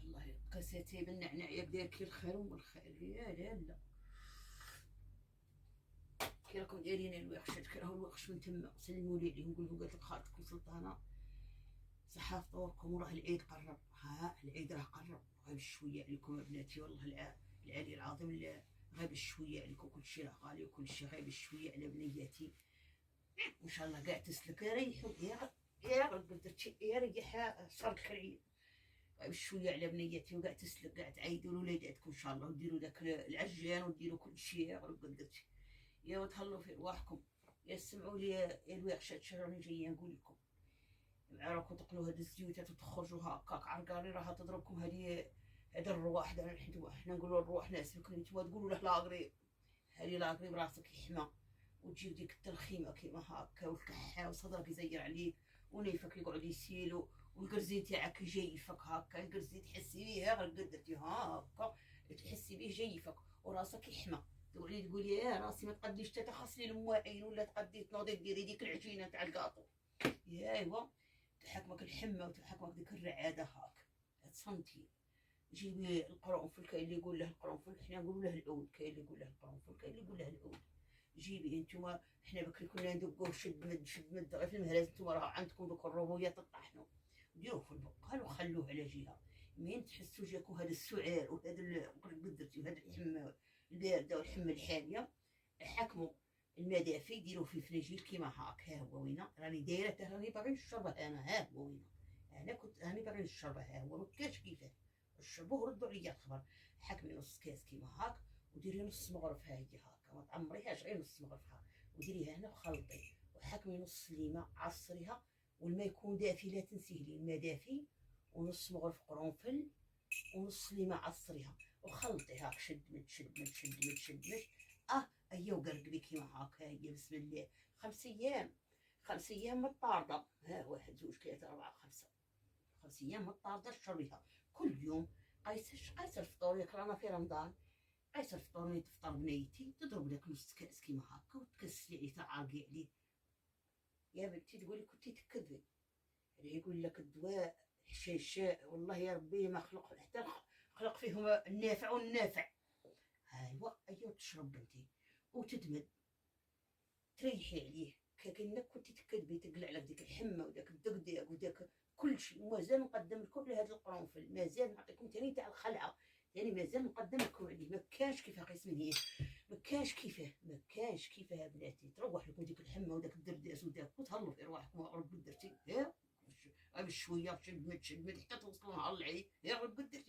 الله قسيتي بالنعناع يبدا كي الخير والخير يا لا لا. كي راكم دايرين الوحشات كي راهو الوحش من تما سلموا لي عليهم قولوا قالت لك خالتكم سلطانه صحه فطوركم وراه العيد قرب. ها العيد راه قرب غير شويه عليكم بناتي والله العلي العظيم غير شويه عليكم كل شيء راه غالي وكل شيء غير شويه على بنياتي ان شاء الله كاع تسلك ريحوا يا قدرتي يا ريح صرت العيد شويه على بنيتي وكاع تسلك كاع تعيدوا لوليداتكم ان شاء الله وديروا داك العجان وديروا كل شيء يا رب قدرتي يا وتهلوا في رواحكم يا سمعوا لي يا الوحشات راني جايه نقول لكم راكم تقلوا هاد الزيوتات وتخرجوا هكاك عرقاري راها تضربكم هذه هذا الرواح دابا حنا نقولوا الرواح ناس لكن نتوما تقولوا له لاغريب هذه لاغريب راسك يحمى وتجيب ديك التلخيمه كيما هكا والكحه وصدرك يزير عليك ونيفك يقعد يسيل والقرزي تاعك يجيفك هكا القرزي تحسي بيه غير قدرتي هكا تحسي بيه جيفك وراسك يحمى تقعدي تقولي يا راسي ما تقديش تغسلي المواعين ولا تقدي تنوضي ديري ديك العجينه تاع الكاطو يا ايوا تحكمك الحمى وتحكمك ديك الرعاده هاك تصنتي جيبي القرنفل كاين اللي يقول له القرنفل حنا نقولوا له العود كاين اللي يقول له القرنفل كاين اللي يقول له العود جيبي انتوما حنا بكري كنا ندقوه شد مد غير في المهراز نتوما راه عندكم دوك الروبويه تطحنوا ديروه في البقال وخلوه على جهه منين تحسوا جاكم هذا السعال وهذا قدرتي وهذا الحمى البارده والحمى الحاميه حكموا المدافي ديروه في فناجيل كيما هاك ها هو وينه راني دايره راني باغي نشربه انا ها هو وينه انا كنت راني باغي نشربه ها هو ما كاش كيفاه شربوه ردوا عليا الخبر حكمي نص كاس كيما هاك وديري نص مغرف ها هي هاكا ما تعمريهاش غير نص مغرفها وديريها هنا وخلطي وحكمي نص ليمه عصريها والماء يكون دافي لا تنسيه لي الماء دافي ونص مغرف قرنفل ونص ليمه عصريها وخلطي هاك شد مد شد مد شد مد شد مد ايا وقرقبي كيما هاكا هي بسم الله 5 ايام 5 ايام مطارده ها 1 2 3 4 5 5 ايام مطارده شربيها كل يوم قيس الفطور ياك رانا في رمضان قيس الفطور ملي تفطر بنيتي تضرب لك نص كاس كيما هكا وتكسلي عليه تعاقي عليه يا بنتي تقولي كنتي تكذبي اللي يقول لك الدواء حشاشاء والله يا ربي ما خلق حتى خلق فيهم النافع والنافع ايوا تشرب بنتي وتدمد تريحي عليه كأنك كنتي تكذبي تقلع لك ديك الحمه وداك الدقداق وداك كل شيء ومازال نقدم لكم لهذا القرنفل مازال نعطيكم ثاني تاع الخلعه يعني مازال نقدم لكم عليه ما كاش كيفاه قيس من هي ما كاش كيفاه بناتي تروح لكم ديك الحمه وداك الدرداس وداك وتهلوا في ارواحكم ورب درتي ها بشويه شد مد حتى توصلوا نهار العيد يا رب قدرتي